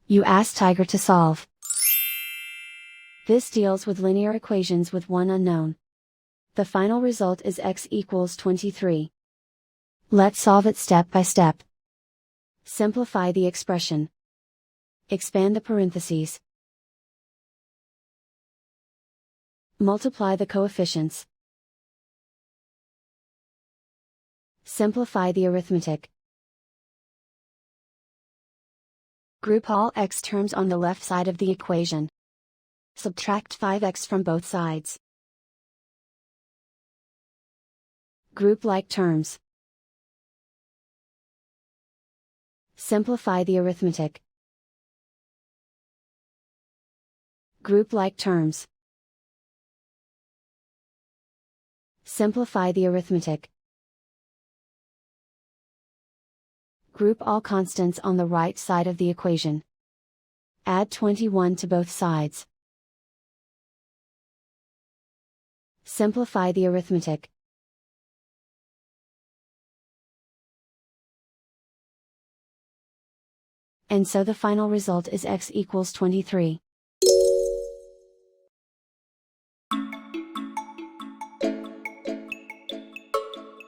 You ask Tiger to solve. This deals with linear equations with one unknown. The final result is x equals 23. Let's solve it step by step. Simplify the expression. Expand the parentheses. Multiply the coefficients. Simplify the arithmetic. Group all x terms on the left side of the equation. Subtract 5x from both sides. Group like terms. Simplify the arithmetic. Group like terms. Simplify the arithmetic. Group all constants on the right side of the equation. Add 21 to both sides. Simplify the arithmetic. And so the final result is x equals 23.